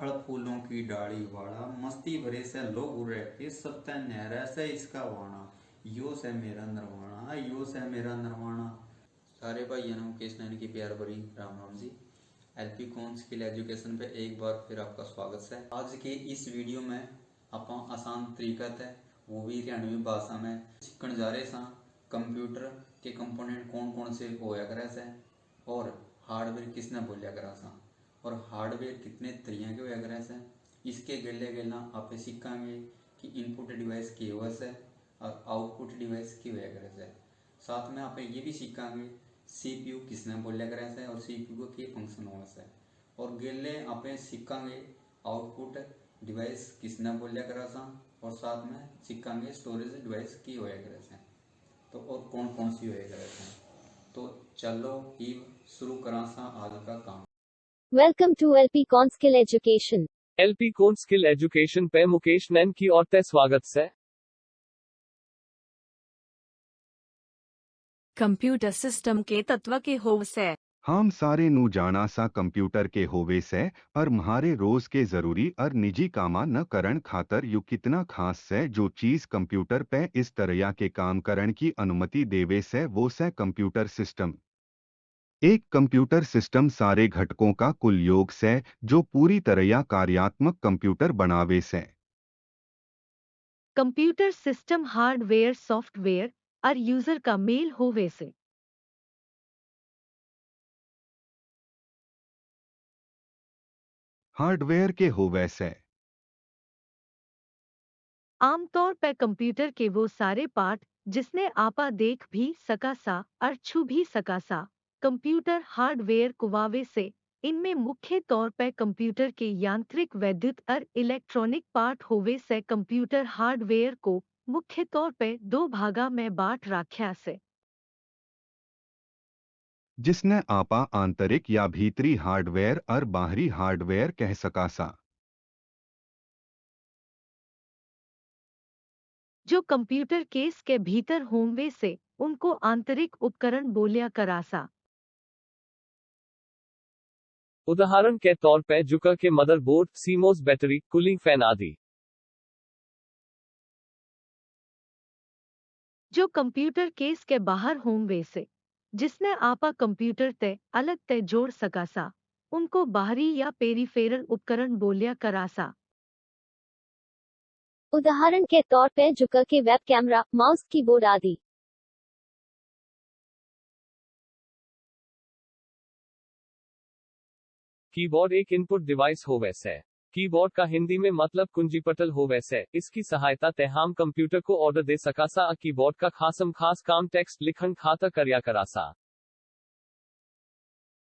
फल फूलों की डाली वाड़ा, मस्ती भरे से लोग उड़ रहे सत्य नहरा से इसका वाणा, यो से मेरा नरवाणा, यो से मेरा नरवाणा। सारे भाई मुकेश नैन की प्यार भरी Ram Ram ji. LP con skill education पे एक बार फिर आपका स्वागत है। आज के इस वीडियो में आप आसान तरीका है वो भी हरियाणवी भाषा में सीखने जा रहे सा कंप्यूटर के कंपोनेंट कौन कौन से होया करे से और हार्डवेयर किसने बोलिया करा सा और हार्डवेयर कितने तरिया के होया करे से। इसके गले गला आप सीखेंगे कि इनपुट डिवाइस की होया से और आउटपुट डिवाइस की होया करे से। साथ में आप ये भी सीखेंगे सीपीयू किसने बोलिया करा से और सीपीयू का क्या फंक्शन हुआ से। और गेले आप सीखेंगे आउटपुट डिवाइस किसने बोलिया करा सा और साथ में सीखेंगे स्टोरेज डिवाइस की होया करा से तो और कौन कौन सी होया करा से। तो चलो ही शुरू करा सा आज का काम। Welcome to LP con skill education. LP con skill education पे मुकेश नैन की और ते स्वागत से। कंप्यूटर सिस्टम के तत्व के होव से हम सारे नू जाना सा कंप्यूटर के होवे से और म्हारे रोज के जरूरी और निजी कामा न करण खातर यू कितना खास से जो चीज कंप्यूटर पे इस तरह के काम करण की अनुमति देवे से वो से कंप्यूटर सिस्टम। एक कंप्यूटर सिस्टम सारे घटकों का कुल योग से जो पूरी तरह कार्यात्मक कंप्यूटर बनावे से। कंप्यूटर सिस्टम हार्डवेयर सॉफ्टवेयर और यूजर का मेल होवे से। हार्डवेयर के होवे से आमतौर पर कंप्यूटर के वो सारे पार्ट जिसने आपा देख भी सका सा और छू भी सका सा कंप्यूटर हार्डवेयर कुवावे से। इनमें मुख्य तौर पर कंप्यूटर के यांत्रिक वैद्युत और इलेक्ट्रॉनिक पार्ट होवे से। कंप्यूटर हार्डवेयर को मुख्य तौर पर दो भागा में बांट राख्या से। जिसने आपा आंतरिक या भीतरी हार्डवेयर और बाहरी हार्डवेयर कह सका सा। जो कंप्यूटर केस के भीतर होंवे से उनको आंतरिक उपकरण बोलिया करासा। उदाहरण के तौर पे जुका के motherboard, CMOS battery, cooling fan आदि। जो कंप्यूटर केस के बाहर होंवे से जिसने आपा कंप्यूटर ते अलग ते जोड़ सकासा उनको बाहरी या पेरीफेरल उपकरण बोलिया करासा। उदाहरण के तौर पे जुका के वेब कैमरा, माउस, कीबोर्ड आदि। कीबोर्ड एक इनपुट डिवाइस हो वैसे। कीबोर्ड का हिंदी में मतलब कुंजीपटल हो वैसे। इसकी सहायता ते हम कंप्यूटर को ऑर्डर दे सकासा। कीबोर्ड का खासम खास काम टेक्स्ट लिखन खाता करया करासा।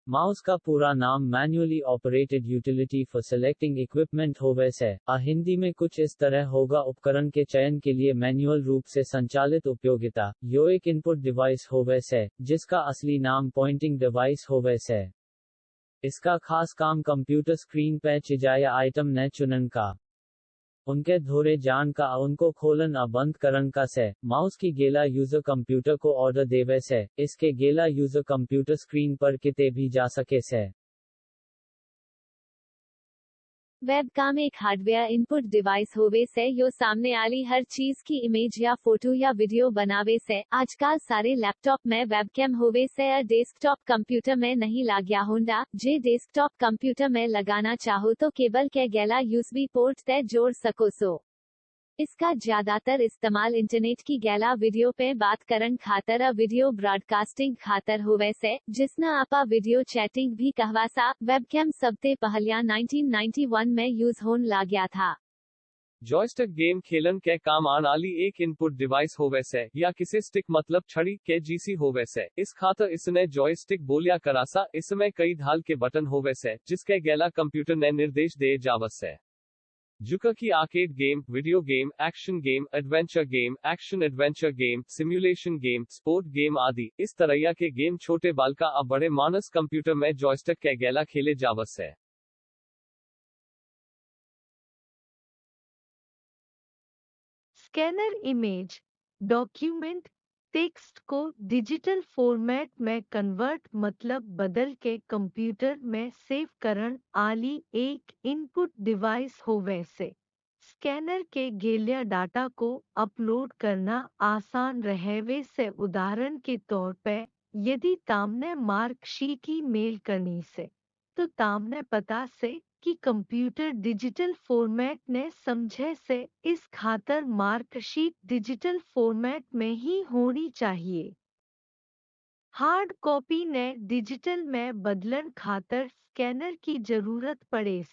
माउस का पूरा नाम manually operated utility for selecting equipment हो वैसे। हिंदी में कुछ इस तरह होगा उपकरण के चयन के लिए मैन्युअल रूप से संचालित उपयोगिता। यो एक इनपुट डिवाइस हो वैसे जिसका असली नाम पॉइंटिंग डिवाइस हो वैसे। इसका खास काम कंप्यूटर स्क्रीन पे चिजाया आइटम ने चुनन का, उनके धोरे जान का, उनको खोलन आ बंद करन का से। माउस की गेला यूजर कंप्यूटर को ऑर्डर देवे से। इसके गेला यूजर कंप्यूटर स्क्रीन पर किते भी जा सके से। वेबकाम एक हार्डवेयर इनपुट डिवाइस होवे से यो सामने आली हर चीज की इमेज या फोटो या वीडियो बनावे से। आजकल सारे लैपटॉप में वेबकैम होवे से और डेस्कटॉप कंप्यूटर में नहीं लाग्या होंडा। जे डेस्कटॉप कंप्यूटर में लगाना चाहो तो केबल के गेला यूएसबी पोर्ट ते जोड़ सको सो। इसका ज्यादातर इस्तेमाल इंटरनेट की गैला वीडियो पे बात करन खातर और वीडियो ब्रॉडकास्टिंग खातर होवे से जिसना आपा वीडियो चैटिंग भी कहवासा। वेबकैम सबते पहलिया 1991 में यूज होन लाग्या था। जॉयस्टिक गेम खेलन के काम आन आली एक इनपुट डिवाइस हो वैसे या किसी स्टिक मतलब छड़ी के जीसी हो वैसे। इस खातर इसने जॉयस्टिक बोलिया करासा। इसमें कई ढाल के बटन हो वैसे जिसके गैला कंप्यूटर ने निर्देश दे जावस है। जुका की arcade game, video game, action game, adventure game, action adventure game, simulation game, sport game आदि इस तरह के गेम छोटे बालका अब बड़े मानस कंप्यूटर में जॉयस्टिक के गैला खेले जावस है। स्कैनर इमेज, डॉक्यूमेंट टेक्स्ट को डिजिटल फॉर्मेट में कन्वर्ट मतलब बदल के कंप्यूटर में सेव करण आली एक इनपुट डिवाइस होवे से स्कैनर के गेलिया डाटा को अपलोड करना आसान रहेवे से उदाहरण के तौर पे यदि तामने मार्कशीट की मेल करनी से तो तामने पता से कि कंप्यूटर डिजिटल फॉर्मेट ने समझे से इस खातर मार्कशीट डिजिटल फॉर्मेट में ही होनी चाहिए। हार्ड कॉपी ने डिजिटल में बदलन खातर स्कैनर की जरूरत पड़े।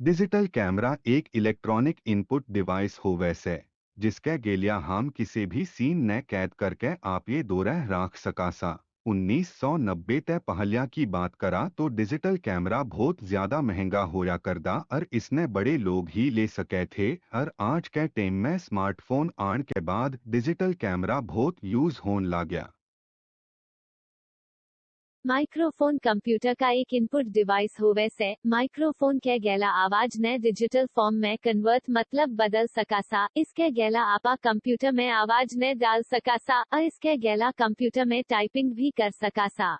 डिजिटल कैमरा एक इलेक्ट्रॉनिक इनपुट डिवाइस होवे से जिसके गेलिया हम किसी भी सीन ने कैद करके आप ये दोरह राख सकासा। 1990 ते पहलिया की बात करा तो डिजिटल कैमरा बहुत ज्यादा महंगा होया करदा और इसने बड़े लोग ही ले सके थे और आज के टाइम में स्मार्टफोन आने के बाद डिजिटल कैमरा बहुत यूज होने लगा। माइक्रोफोन कंप्यूटर का एक इनपुट डिवाइस होवे से माइक्रोफोन के गैला आवाज ने डिजिटल फॉर्म में कन्वर्ट मतलब बदल सकासा। इसके गैला आपा कंप्यूटर में आवाज ने डाल सकासा और इसके गैला कंप्यूटर में टाइपिंग भी कर सकासा।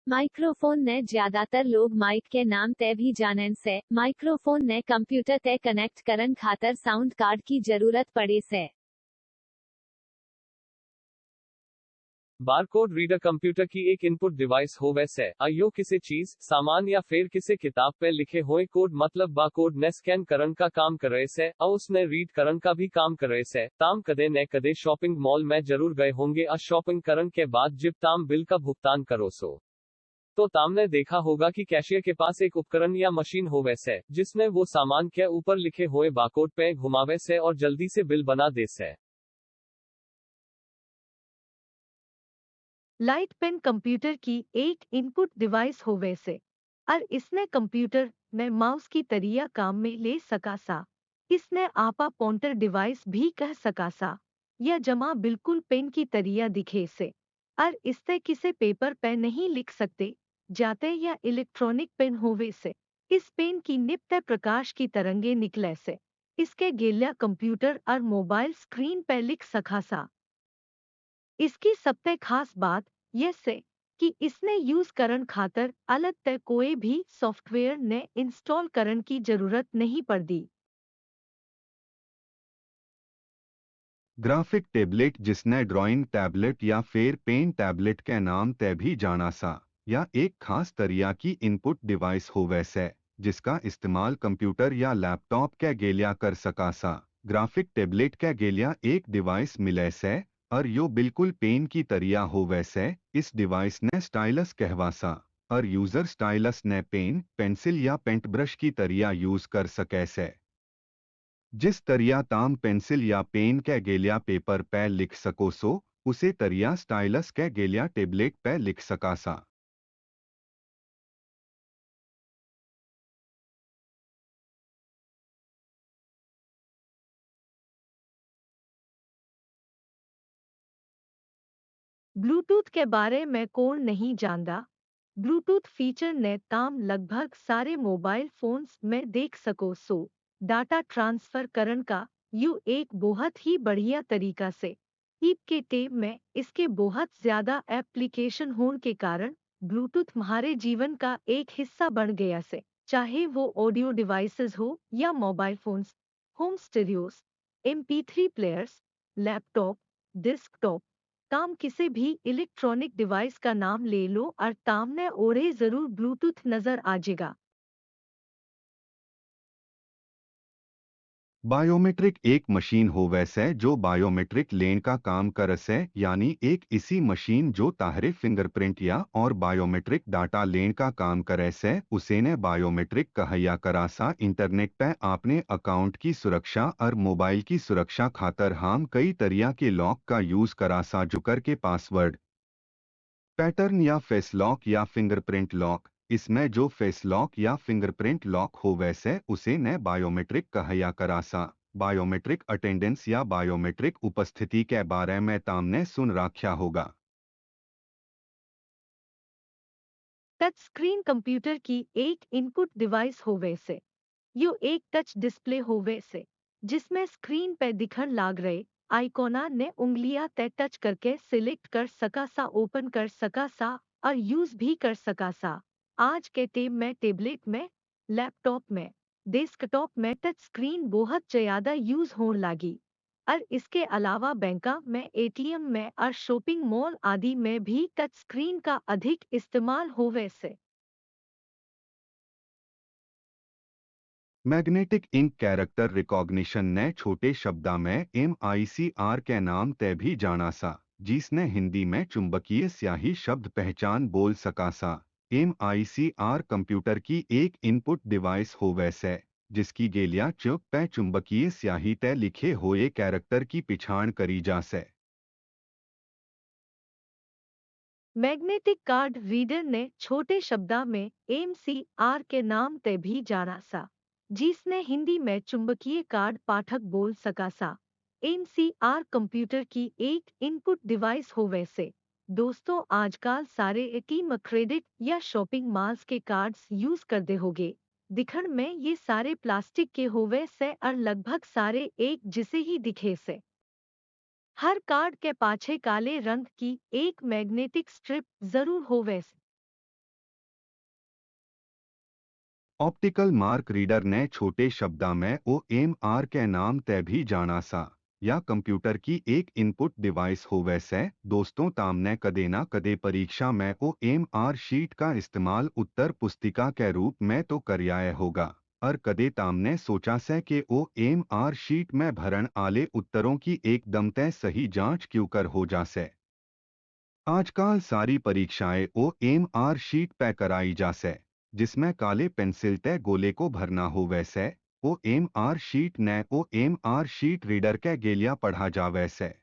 माइक्रोफोन ने ज्यादातर लोग माइक के नाम ते भी जानन से माइक्रोफोन ने कंप्यूटर ते कनेक्ट करन खातर साउंड कार्ड की जरूरत पड़े से। बारकोड रीडर कंप्यूटर की एक इनपुट डिवाइस होवे से आयो किसी चीज सामान या फिर किसी किताब पे लिखे हुए कोड मतलब बारकोड ने स्कैन करन का काम करे से और उसने रीड करन का भी काम करे से। ताम कदे ने कदे शॉपिंग मॉल में जरूर गए होंगे और शॉपिंग करन के बाद जब ताम बिल का भुगतान करो सो तो तामने देखा होगा कि कैशियर के पास एक उपकरण या मशीन होवे से जिसमें वो सामान के ऊपर लिखे हुए बारकोड पे घुमावे से और जल्दी से बिल बना दे से। लाइट पेन कंप्यूटर की एक इनपुट डिवाइस होवे से और इसने कंप्यूटर में माउस की तरिया काम में ले सकासा। इसने आपा पॉइंटर डिवाइस भी कह सकासा या जमा बिल्कुल पेन की तरिया दिखे से और इससे किसे पेपर पे नहीं लिख सकते जाते या इलेक्ट्रॉनिक पेन होवे से इस पेन की नित्य प्रकाश की तरंगे निकले से इसके गेलिया कंप्यूटर और मोबाइल स्क्रीन पे लिख सकासा। इसकी सबसे खास बात यह से कि इसने यूज करन खातर अलग ते कोई भी सॉफ्टवेयर ने इंस्टॉल करन की जरूरत नहीं पड़ती। ग्राफिक टैबलेट जिसने ड्राइंग टैबलेट या फिर पेन टैबलेट के नाम ते भी जाना सा या एक खास तरिया की इनपुट डिवाइस होवे से जिसका इस्तेमाल कंप्यूटर या लैपटॉप के गेलिया कर सका सा। ग्राफिक टैबलेट के गेलिया एक डिवाइस मिले से और यो बिल्कुल पेन की तरिया होवे से इस डिवाइस ने स्टाइलस कहवासा और यूजर स्टाइलस ने पेन पेंसिल या पेंट ब्रश की तरिया यूज कर सके से। जिस तरिया ताम पेंसिल या पेन के गेलिया पेपर पे लिख सको सो उसे तरिया स्टाइलस के गेलिया टेबलेट पे लिख सका सा। ब्लूटूथ के बारे में कौन नहीं जानता। ब्लूटूथ फीचर ने ताम लगभग सारे मोबाइल फोन्स में देख सको सो डाटा ट्रांसफर करन का यू एक बहुत ही बढ़िया तरीका से ईप के टेम में इसके बहुत ज्यादा एप्लीकेशन होने के कारण ब्लूटूथ हमारे जीवन का एक हिस्सा बन गया से चाहे वो ऑडियो डिवाइसेस हो या mobile phones, home stereos, MP3 players, laptop, desktop. ताम किसी भी इलेक्ट्रॉनिक डिवाइस का नाम ले लो और तामने ओरे जरूर ब्लूटूथ नजर आ जाएगा। बायोमेट्रिक एक मशीन हो वैसे जो बायोमेट्रिक लेन का काम करसे यानी एक इसी मशीन जो ताहरे फिंगरप्रिंट या और बायोमेट्रिक डाटा लेन का काम करे से उसे ने बायोमेट्रिक कहया करासा। इंटरनेट पे आपने अकाउंट की सुरक्षा और मोबाइल की सुरक्षा खातर हम कई तरिया के लॉक का यूज करासा जो करके पासवर्ड पैटर्न या फेस लॉक या फिंगरप्रिंट लॉक। इसमें जो फेस लॉक या फिंगरप्रिंट लॉक हो वैसे उसे ने बायोमेट्रिक कहया करासा। बायोमेट्रिक अटेंडेंस या बायोमेट्रिक उपस्थिति के बारे में तामने सुन रखा होगा। टच स्क्रीन कंप्यूटर की एक इनपुट डिवाइस होवे से यो एक टच डिस्प्ले होवे से जिसमें स्क्रीन पे दिखण लाग रहे आइकोना ने उंगलियां ते टच करके सिलेक्ट कर सका सा, ओपन कर सका सा और यूज भी कर सका सा। आज के टाइम में टेबलेट में, लैपटॉप में, डेस्कटॉप में टच स्क्रीन बहुत ज्यादा यूज होने लगी और इसके अलावा बैंका में, एटीएम में और शॉपिंग मॉल आदि में भी टच स्क्रीन का अधिक इस्तेमाल होवे से मैग्नेटिक इंक कैरेक्टर रिकॉग्निशन ने छोटे शब्दा में MICR के नाम ते भी जाना सा, जिसने हिंदी में चुंबकीय स्याही शब्द पहचान बोल सका सा। MICR कंप्यूटर की एक इनपुट डिवाइस हो वैसे जिसकी गेलिया चुप पे चुंबकीय स्याही ते लिखे हुए कैरेक्टर की पिछाण करी जा से। मैग्नेटिक कार्ड रीडर ने छोटे शब्दा में MCR के नाम ते भी जाना सा, जिसने हिंदी में चुंबकीय कार्ड पाठक बोल सका सा। MCR कंप्यूटर की एक इनपुट डिवाइस हो वैसे दोस्तों, आजकल सारे एटीएम, क्रेडिट या शॉपिंग मॉल्स के कार्ड्स यूज करते होगे। दिखण में ये सारे प्लास्टिक के होवे से और लगभग सारे एक जिसे ही दिखे से। हर कार्ड के पाछे काले रंग की एक मैग्नेटिक स्ट्रिप जरूर होवे से। ऑप्टिकल मार्क रीडर ने छोटे शब्दा में OMR के नाम ते भी जाना सा, या कंप्यूटर की एक इनपुट डिवाइस हो वैसे दोस्तों, तामने कदे ना कदे परीक्षा में OMR शीट का इस्तेमाल उत्तर पुस्तिका के रूप में तो करियाए होगा, और कदे तामने सोचा से कि OMR शीट में भरण आले उत्तरों की एकदम तय सही जांच क्यों कर हो जा से। आजकल सारी परीक्षाएं OMR शीट पे कराई जा से, जिसमें काले पेंसिल ते गोले को भरना हो वैसे OMR शीट ने OMR शीट रीडर के गेलिया पढ़ा जा वैसे।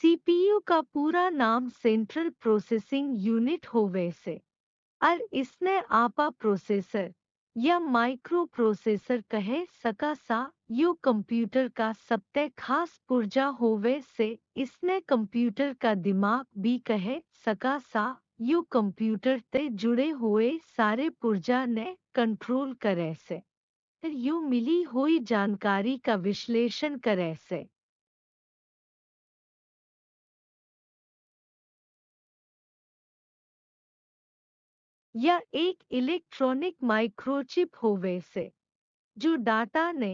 सीपीयू का पूरा नाम सेंट्रल प्रोसेसिंग यूनिट होवे से और इसने आपा प्रोसेसर या माइक्रो प्रोसेसर कहे सका सा। यो कंप्यूटर का सबसे खास पुर्जा होवे से इसने कंप्यूटर का दिमाग भी कहे सका सा। यो कंप्यूटर ते जुड़े हुए सारे पुर्जा ने कंट्रोल करे से यो मिली हुई जानकारी का विश्लेषण करे से। या एक इलेक्ट्रॉनिक माइक्रोचिप होवे से जो डाटा ने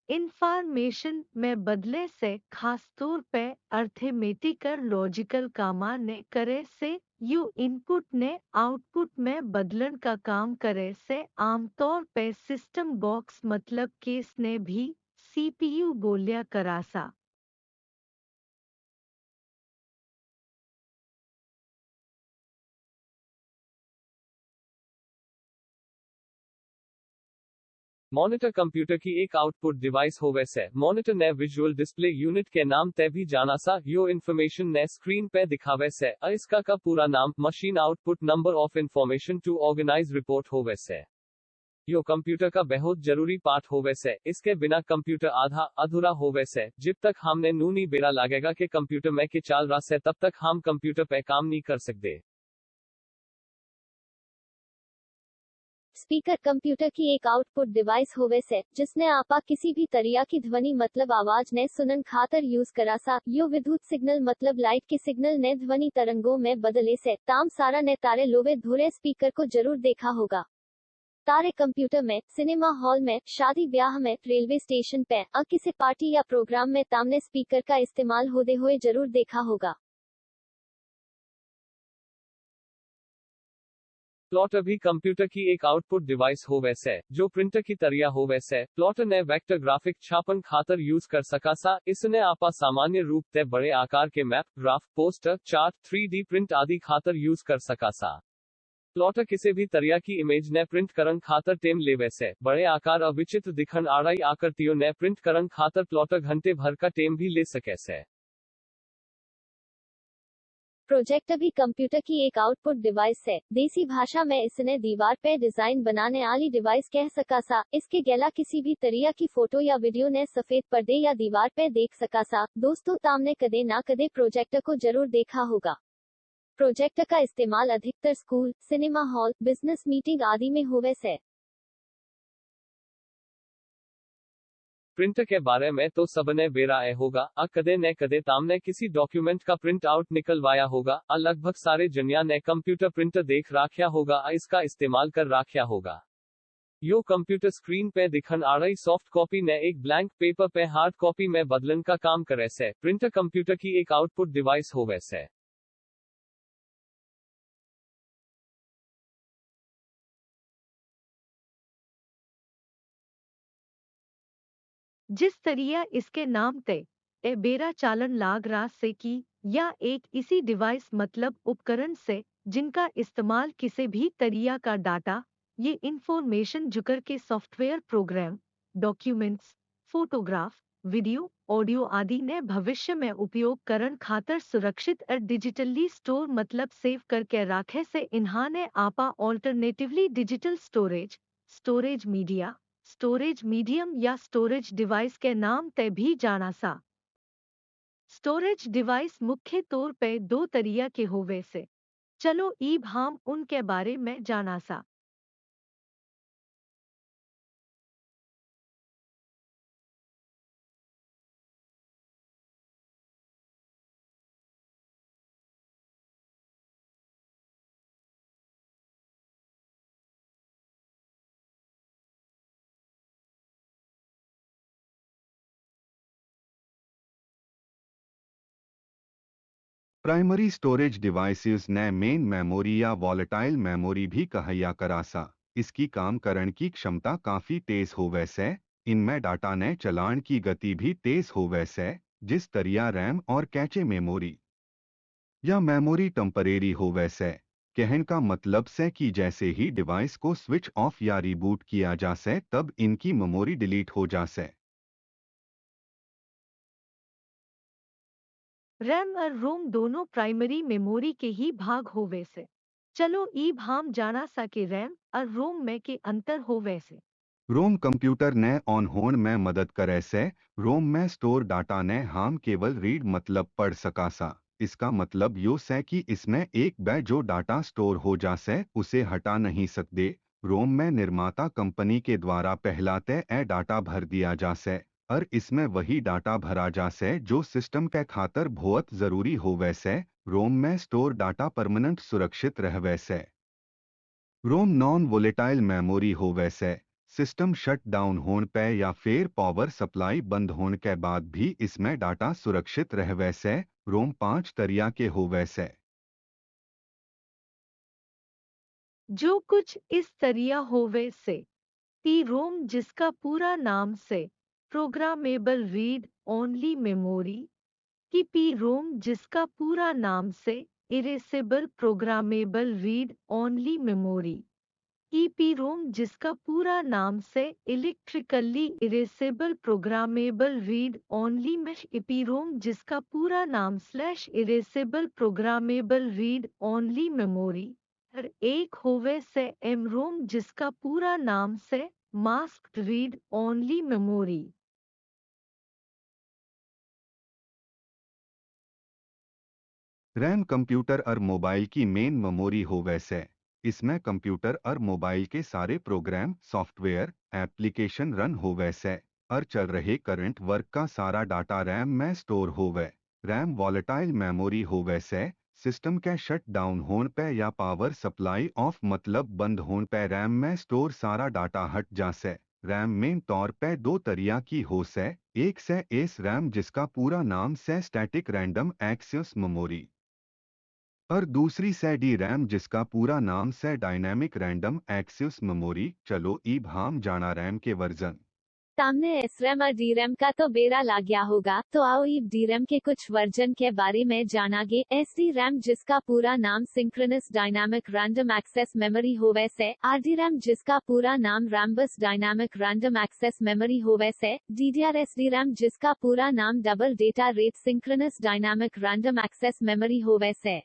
इंफॉर्मेशन में बदले से खासतौर पे अर्थमेटिक और लॉजिकल कामा ने करे से यू इनपुट ने आउटपुट में बदलन का काम करे से आमतौर पे सिस्टम बॉक्स मतलब केस ने भी सीपीयू बोलिया करासा। मॉनिटर कंप्यूटर की एक आउटपुट डिवाइस हो वैसे मॉनिटर ने विजुअल डिस्प्ले यूनिट के नाम ते भी जाना सा। यो इन्फॉर्मेशन ने स्क्रीन पे दिखावे से इसका का पूरा नाम machine output number of information to organise report हो वैसे। यो कंप्यूटर का बहुत जरूरी पार्ट हो वैसे इसके बिना कंप्यूटर आधा अधूरा हो वैसे। जब तक हमने नूनी बेरा लागेगा कि कंप्यूटर में के चाल रहा से तब तक हम कंप्यूटर पे काम नहीं कर सकते। स्पीकर कंप्यूटर की एक आउटपुट डिवाइस होवे से जिसने आपा किसी भी तरिया की ध्वनि मतलब आवाज ने सुनन खातर यूज करा सा। यो विद्युत सिग्नल मतलब लाइट के सिग्नल ने ध्वनि तरंगों में बदले से ताम सारा ने तारे लोवे धुरे स्पीकर को जरूर देखा होगा। तारे कंप्यूटर में, सिनेमा हॉल में, शादी ब्याह में, रेलवे स्टेशन पे किसी पार्टी या प्रोग्राम में तामने स्पीकर का इस्तेमाल होते हुए जरूर देखा होगा। प्लॉटर भी कंप्यूटर की एक आउटपुट डिवाइस हो वैसे जो प्रिंटर की तरिया हो वैसे प्लॉटर ने वेक्टर ग्राफिक छापन खातर यूज कर सका सा। इसने आपा सामान्य रूप से बड़े आकार के map, graph, poster, chart, 3D print आदि खातर यूज कर सका सा। प्लॉटर किसी भी तरिया की इमेज ने प्रिंट करन खातर टेम ले वैसे बड़े आकार और विचित्र दिखन आड़ाई आकृतियों ने प्रिंट करन खातर प्लॉटर घंटे भर का टेम भी ले सके से। प्रोजेक्टर भी कंप्यूटर की एक आउटपुट डिवाइस है। देसी भाषा में इसने दीवार पे डिजाइन बनाने वाली डिवाइस कह सका सा। इसके गेला किसी भी तरिया की फोटो या वीडियो ने सफेद पर्दे या दीवार पे देख सका सा। दोस्तों, तामने कदे ना कदे प्रोजेक्टर को जरूर देखा होगा। प्रोजेक्टर का इस्तेमाल अधिकतर school, cinema hall, business meeting आदि में होवे से। प्रिंटर के बारे में तो सबने बेराए होगा। कदे न कदे तामने किसी डॉक्यूमेंट का प्रिंट आउट निकलवाया होगा। लगभग सारे जनिया ने कंप्यूटर प्रिंटर देख राख्या होगा। इसका इस्तेमाल कर राख्या होगा। यो कंप्यूटर स्क्रीन पे दिखन आ रही सॉफ्ट कॉपी ने एक ब्लैंक पेपर पे हार्ड कॉपी में बदलन का काम करे से। प्रिंटर कंप्यूटर की एक आउटपुट डिवाइस होवे से। जिस तरिया इसके नाम ते ए बेरा चालन लाग रास से की या एक इसी डिवाइस मतलब उपकरण से जिनका इस्तेमाल किसी भी तरिया का डाटा ये इंफॉर्मेशन जुकर के software program, documents, photograph, video, audio आदि ने भविष्य में उपयोग करन खातर सुरक्षित और डिजिटली स्टोर मतलब सेव करके राखे से इन्हाने आपा alternatively digital storage, storage media, storage medium या स्टोरेज डिवाइस के नाम ते भी जाना सा। स्टोरेज डिवाइस मुख्य तौर पे दो तरिया के होवे से। चलो ईब हम उनके बारे में जाना सा। प्राइमरी स्टोरेज डिवाइसेस ने मेन मेमोरी या वॉलेटाइल मेमोरी भी कहया करासा। इसकी काम करण की क्षमता काफी तेज हो वैसे इनमें डाटा ने चलान की गति भी तेज हो वैसे जिस तरिया रैम और कैचे मेमोरी या मेमोरी टेम्परेरी हो वैसे। कहन का मतलब से कि जैसे ही डिवाइस को स्विच ऑफ या रिबूट किया जा से तब इनकी मेमोरी डिलीट हो जा से। रैम और रोम दोनों प्राइमरी मेमोरी के ही भाग होवे से। चलो ईब हम जाना सा के रैम और रोम में के अंतर होवे से। रोम कंप्यूटर ने ऑन होन में मदद करे से। रोम में स्टोर डाटा ने हम केवल रीड मतलब पढ़ सका सा। इसका मतलब यो से कि इसमें एक बार जो डाटा स्टोर हो जा से उसे हटा नहीं सकते। रोम में निर्माता कंपनी के द्वारा पहलाते ए डाटा भर दिया जा से और इसमें वही डाटा भरा जा से जो सिस्टम के खातर बहुत जरूरी हो वैसे। रोम में स्टोर डाटा परमानेंट सुरक्षित रह वैसे। रोम नॉन वोलेटाइल मेमोरी हो वैसे। सिस्टम शट डाउन होने पे या फिर पावर सप्लाई बंद होने के बाद भी इसमें डाटा सुरक्षित रह वैसे। रोम 5 तरिया के हो वैसे। जो कुछ इस तरिया होवे से। पी रोम जिसका पूरा नाम से प्रोग्रामेबल रीड ओनली मेमोरी की पी रोम जिसका पूरा नाम से erasable programmable read only memory EPROM जिसका पूरा नाम से electrically erasable programmable read only memory EPROM जिसका पूरा नाम /erasable programmable read only memory और एक होवे से एमरोम जिसका पूरा नाम से masked read only memory. RAM computer और मोबाइल की मेन मेमोरी हो वैसे। इसमें कंप्यूटर और मोबाइल के सारे प्रोग्राम, सॉफ्टवेयर, एप्लीकेशन रन हो वैसे और चल रहे करंट वर्क का सारा डाटा रैम में स्टोर हो वै। रैम वॉलेटाइल मेमोरी हो वैसे। सिस्टम के शट डाउन होने पे या पावर सप्लाई ऑफ मतलब बंद होने पे रैम में स्टोर सारा डाटा हट जा से। रैम मेन तौर पे दो तरिया की हो से। एक से एस रैम जिसका पूरा नाम से स्टैटिक रैंडम एक्सेस मेमोरी और दूसरी से डी रैम जिसका पूरा नाम से डायनेमिक रैंडम एक्सेस मेमोरी। चलो ईब हम जाना रैम के वर्जन। सामने एसरैम और डीरैम का तो बेरा ला गया होगा, तो आओ ईब डीरैम के कुछ वर्जन के बारे में जानागे। एसडी रैम जिसका पूरा नाम synchronous dynamic random access memory होवे से। आरडी रैम जिसका पूरा नाम Rambus dynamic random access memory होवे से। डीडीआर एसडी रैम जिसका पूरा नाम double data rate synchronous dynamic random access memory होवे से।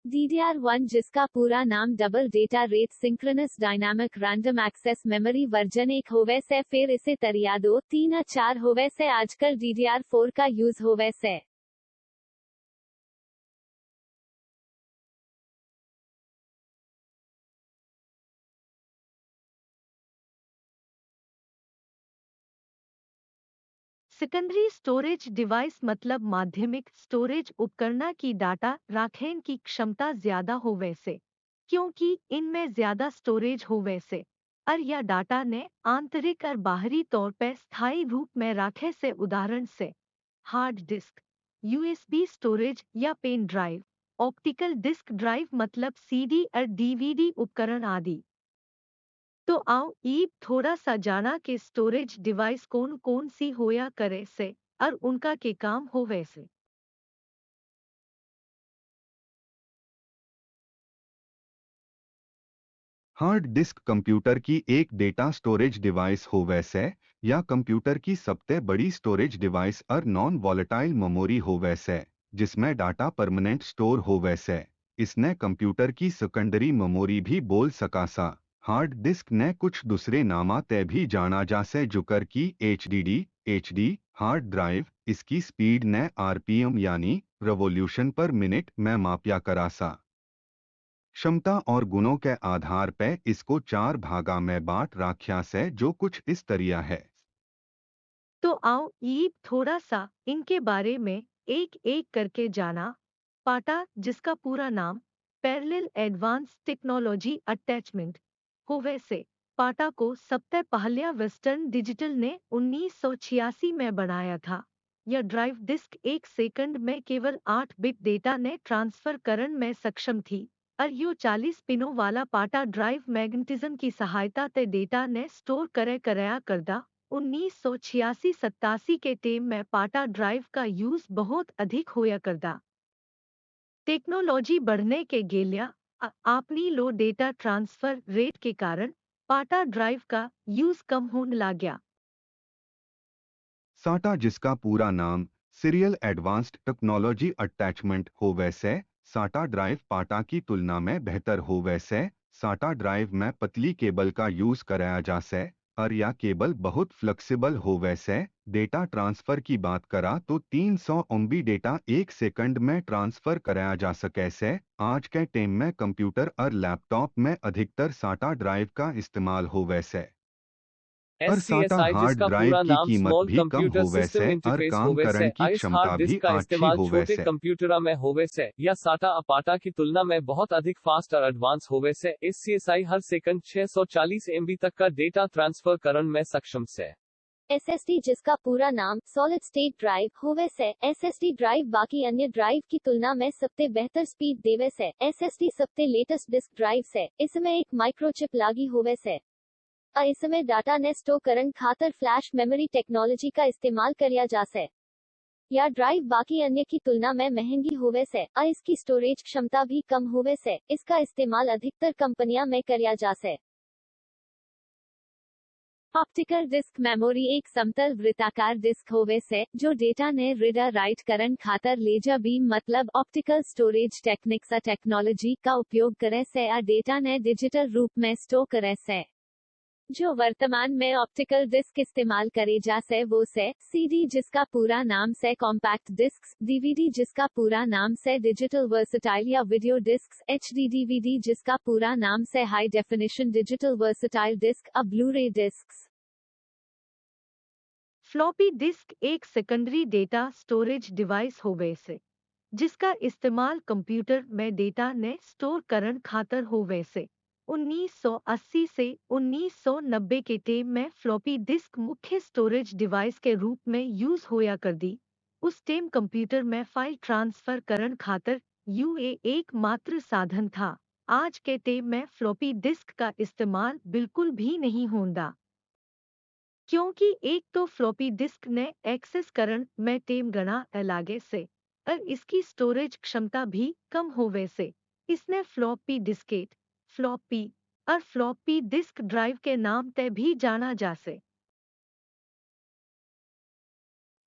DDR1 जिसका पूरा नाम double data rate synchronous dynamic random access memory version 1 होवे से फिर इसे तरिया 2, 3 या 4 होवे से आजकल DDR4 का यूज होवे से। सेकेंडरी स्टोरेज डिवाइस मतलब माध्यमिक स्टोरेज उपकरणा की डाटा राखने की क्षमता ज्यादा हो वैसे, क्योंकि इनमें ज्यादा स्टोरेज हो वैसे और यह डाटा ने आंतरिक और बाहरी तौर पर स्थायी रूप में राखे से उदाहरण से हार्ड डिस्क, यूएसबी स्टोरेज या pen drive, optical disk drive मतलब सीडी और डीवीडी उपकरण आदि। तो आओ ईब थोड़ा सा जाना के स्टोरेज डिवाइस कौन कौन सी होया करे से और उनका के काम हो वैसे। हार्ड डिस्क कंप्यूटर की एक डेटा स्टोरेज डिवाइस हो वैसे या कंप्यूटर की सबसे बड़ी स्टोरेज डिवाइस और नॉन वॉलेटाइल मेमोरी हो वैसे जिसमें डाटा परमानेंट स्टोर हो वैसे इसने कंप्यूटर की सेकेंडरी मेमोरी भी बोल सका सा। हार्ड डिस्क ने कुछ दूसरे नामा ते भी जाना जासे जुकर की एचडी हार्ड ड्राइव इसकी स्पीड ने आरपीएम यानी रेवोल्यूशन पर मिनट में मापिया करा सा। क्षमता और गुणों के आधार पे इसको 4 भागा में बांट राख्या से जो कुछ इस तरिया है। तो आओ ईब थोड़ा सा इनके बारे में एक एक करके जाना। पाटा जिसका पूरा नाम पैरेलल एडवांस टेक्नोलॉजी अटैचमेंट हो वैसे, पाटा को सबसे पहले वेस्टर्न डिजिटल ने 1986 में बनाया था। यह ड्राइव डिस्क एक सेकंड में केवल 8 बिट डेटा ने ट्रांसफर करने में सक्षम थी और यो 40 पिनों वाला पाटा ड्राइव मैग्नेटिज्म की सहायता से डेटा ने स्टोर कराया करदा। 1986-87 के टेम में पाटा ड्राइव का यूज बहुत अधिक होया करदा। टेक्नोलॉजी बढ़ने के गेलिया आपनी लो डेटा ट्रांसफर रेट के कारण पाटा ड्राइव का यूज कम होने लगा। साटा जिसका पूरा नाम सीरियल एडवांस्ड टेक्नोलॉजी अटैचमेंट हो वैसे साटा ड्राइव पाटा की तुलना में बेहतर हो वैसे साटा ड्राइव में पतली केबल का यूज कराया जा से और यह केबल बहुत फ्लेक्सिबल हो वैसे डेटा ट्रांसफर की बात करा तो 300 MB डेटा एक सेकंड में ट्रांसफर कराया जा सके से आज के टाइम में कंप्यूटर और लैपटॉप में अधिकतर साटा ड्राइव का इस्तेमाल हो वैसे और साटा SCSI हार्ड जिसका ड्राइव पूरा की नाम कीमत स्मॉल भी कम कंप्यूटर हो सिस्टम वैसे और इंटरफेस काम होवे से करने की इस हार्ड क्षमता डिस्क भी का अच्छी इस्तेमाल हो छोटे वैसे। कंप्यूटरा में होवे से या साटा अपाटा की तुलना में बहुत अधिक फास्ट और एडवांस होवे से SCSI हर सेकंड 640 MB तक का डेटा ट्रांसफर करने में सक्षम से। SSD जिसका पूरा नाम सॉलिड स्टेट ड्राइव होवे से SSD ड्राइव बाकी अन्य ड्राइव की तुलना में सबसे बेहतर स्पीड देवे से SSD सबसे लेटेस्ट डिस्क ड्राइव से इसमें एक माइक्रोचिप लागी होवे से इसमें डाटा ने स्टोर करन खातर फ्लैश मेमोरी टेक्नोलॉजी का इस्तेमाल किया जा से। यह ड्राइव बाकी अन्य की तुलना में महंगी होवे से इसकी स्टोरेज क्षमता भी कम होवे से इसका इस्तेमाल अधिकतर कंपनियां में किया जा से। ऑप्टिकल डिस्क मेमोरी एक समतल वृत्ताकार डिस्क होवे से जो डेटा ने रीडर राइट करन खातर लेजर बीम मतलब ऑप्टिकल स्टोरेज टेक्निक्स टेक्नोलॉजी का उपयोग करे से डेटा ने डिजिटल रूप में स्टोर करे से। जो वर्तमान में ऑप्टिकल डिस्क इस्तेमाल करे जा से वो से सीडी जिसका पूरा नाम से कॉम्पैक्ट डिस्क्स, डीवीडी जिसका पूरा नाम से डिजिटल वर्सटाइल या वीडियो डिस्क्स, एचडी डीवीडी जिसका पूरा नाम से high definition digital versatile disc, Blu-ray discs. Floppy disk एक सेकेंडरी डेटा स्टोरेज डिवाइस होवे से जिसका इस्तेमाल कंप्यूटर में डेटा ने स्टोर करन खातर होवे से। 1980 से 1990 के टेम में फ्लॉपी डिस्क मुख्य स्टोरेज डिवाइस के रूप में यूज होया कर दी। उस टेम कंप्यूटर में फाइल ट्रांसफर करन खातर यूए एकमात्र साधन था। आज के टेम में फ्लॉपी डिस्क का इस्तेमाल बिल्कुल भी नहीं होता, क्योंकि एक तो फ्लॉपी डिस्क ने एक्सेस करन में टेम गना लागे से और इसकी स्टोरेज क्षमता भी कम होवे से इसने फ्लॉपी डिस्केट, फ्लॉपी और फ्लॉपी डिस्क ड्राइव के नाम से भी जाना जा से।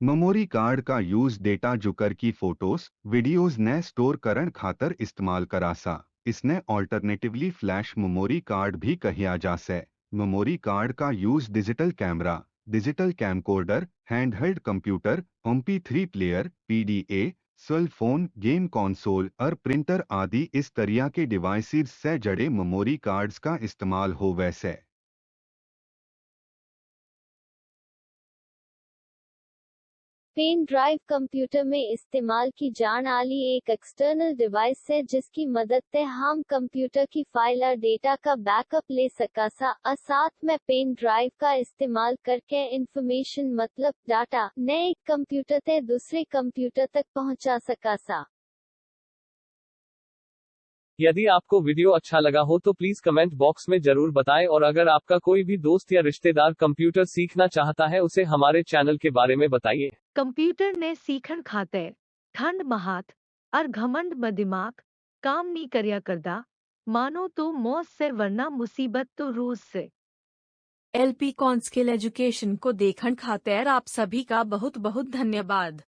मेमोरी कार्ड का यूज डेटा जुकर की फोटोस वीडियोस ने स्टोर करण खातर इस्तेमाल करासा। इसने ऑल्टरनेटिवली फ्लैश मेमोरी कार्ड भी कहिया जा से। मेमोरी कार्ड का use digital camera, digital camcorder, handheld computer, MP3 player, PDA, cell phone, game console और प्रिंटर आदि इस तरह के डिवाइसेस से जड़े मेमोरी कार्ड्स का इस्तेमाल हो वैसे। पेन ड्राइव कंप्यूटर में इस्तेमाल की जाने वाली एक एक्सटर्नल डिवाइस है जिसकी मदद से हम कंप्यूटर की फाइल और डेटा का बैकअप ले सकासा। साथ में पेन ड्राइव का इस्तेमाल करके इंफॉर्मेशन मतलब डाटा ने एक कंप्यूटर से दूसरे कंप्यूटर तक पहुंचा सकासा। यदि आपको वीडियो अच्छा लगा हो तो प्लीज कमेंट बॉक्स में जरूर बताएं और अगर आपका कोई भी दोस्त या रिश्तेदार कंप्यूटर सीखना चाहता है उसे हमारे चैनल के बारे में बताइए। कंप्यूटर ने सीखन खातिर ठंड महात और घमंड में दिमाग काम नहीं करया करदा, मानो तो मौत से वरना मुसीबत तो रोज से। LP कॉन स्किल एजुकेशन को देखन खातिर आप सभी का बहुत बहुत धन्यवाद।